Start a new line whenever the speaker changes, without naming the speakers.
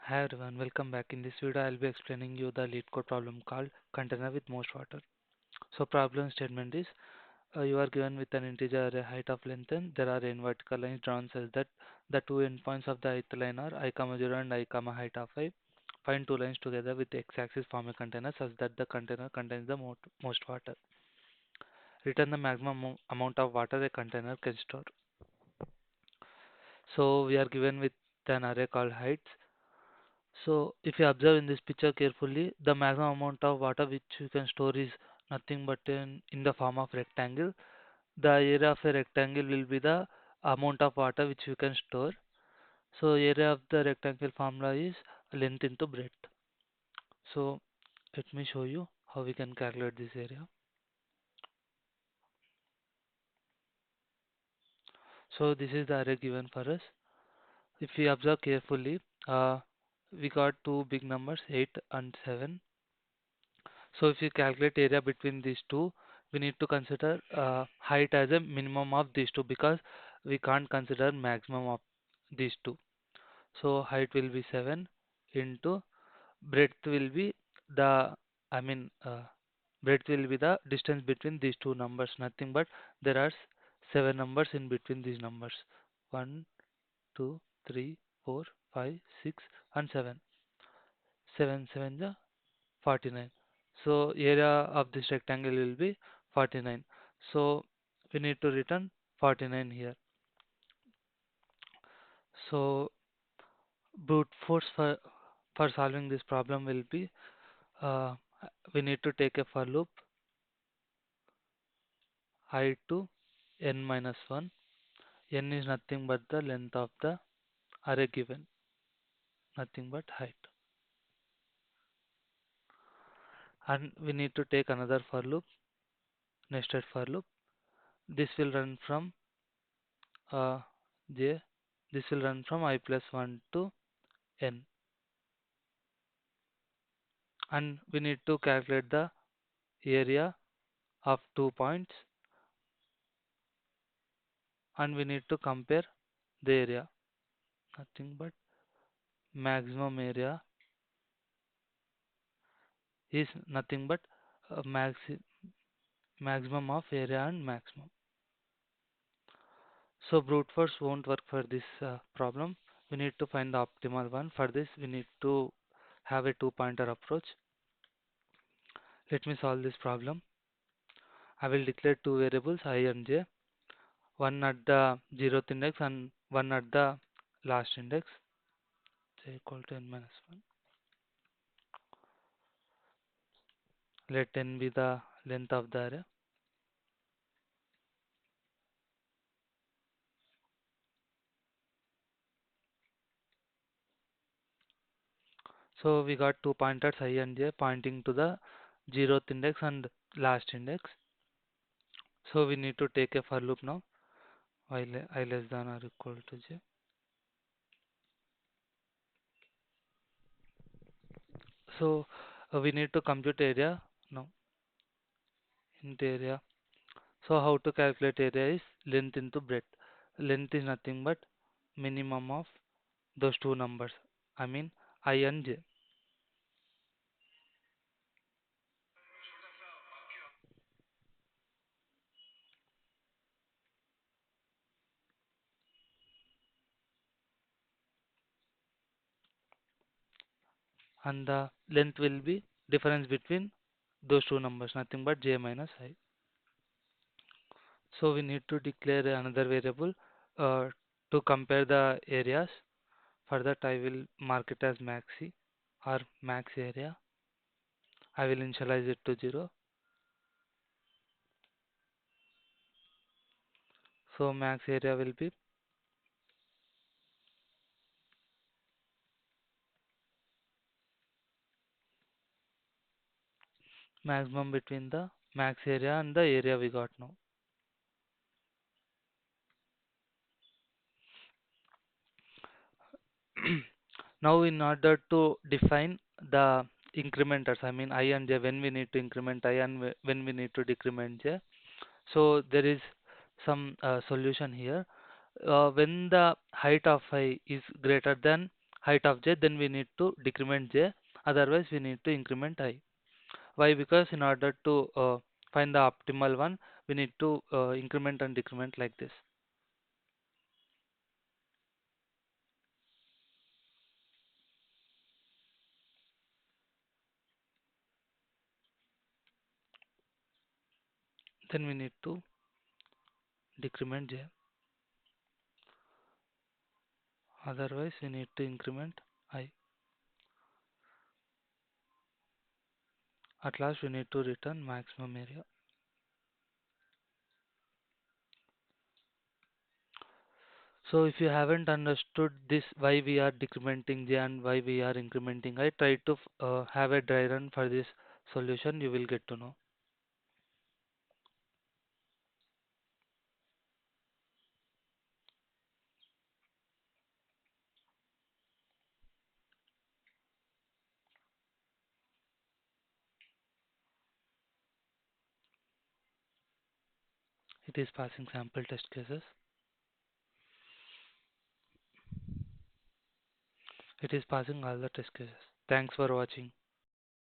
Hi everyone, welcome back. In this video, I'll be explaining you the LeetCode problem called container with most water. So problem statement is, you are given with an integer array height of length and there are n vertical lines drawn such that the two endpoints of the ith line are I comma 0 and I comma height of I. Find two lines together with the x-axis form a container such that the container contains the most water. Return the maximum amount of water a container can store. So we are given with an array called heights. So if you observe in this picture carefully, the maximum amount of water which you can store is nothing but in the form of rectangle. The area of a rectangle will be the amount of water which you can store. So area of the rectangle formula is length into breadth. So let me show you how we can calculate this area. So this is the array given for us. If we observe carefully, we got two big numbers 8 and 7. So if you calculate area between these two, we need to consider height as a minimum of these two because we can't consider maximum of these two. So height will be 7 into breadth will be the, I mean, breadth will be the distance between these two numbers, nothing but there are 7 numbers in between these numbers. 1, 2, 3, 4, 5, 6 and 7. 7 7 ja 49. So area of this rectangle will be 49. So we need to return 49 here. So brute force for solving this problem will be uh, we need to take a for loop I to n minus 1. N is nothing but the length of the array given, nothing but height. And we need to take another for loop, nested for loop. This will run from uh, j. This will run from I plus 1 to n. And we need to calculate the area of 2 points and we need to compare the area, nothing but maximum area is nothing but maximum of area and maximum. So brute force won't work for this problem. We need to find the optimal one. For this we need to have a two pointer approach. Let me solve this problem. I will declare two variables I and j, one at the 0th index and one at the last index, j equal to n minus 1. Let n be the length of the array. So we got two pointers I and j pointing to the 0th index and last index. So we need to take a for loop now while I less than or equal to j. So we need to compute area now into area. So how to calculate area is length into breadth. Length is nothing but minimum of those two numbers. I mean I and j. And the length will be difference between those two numbers, nothing but j minus I. So we need to declare another variable to compare the areas. For that I will mark it as maxi or max area. I will initialize it to 0. So max area will be maximum between the max area and the area we got now. Now in order to define the incrementers, I mean I and j, when we need to increment I and when we need to decrement j. So there is some solution here. When the height of I is greater than height of j, then we need to decrement j, otherwise we need to increment I. Why? Because in order to find the optimal one, we need to increment and decrement like this. Then we need to decrement j, otherwise we need to increment I. At last we need to return maximum area. So if you haven't understood this, why we are decrementing j and why we are incrementing I, try to have a dry run for this solution, you will get to know. It is passing sample test cases. It is passing all the test cases. Thanks for watching.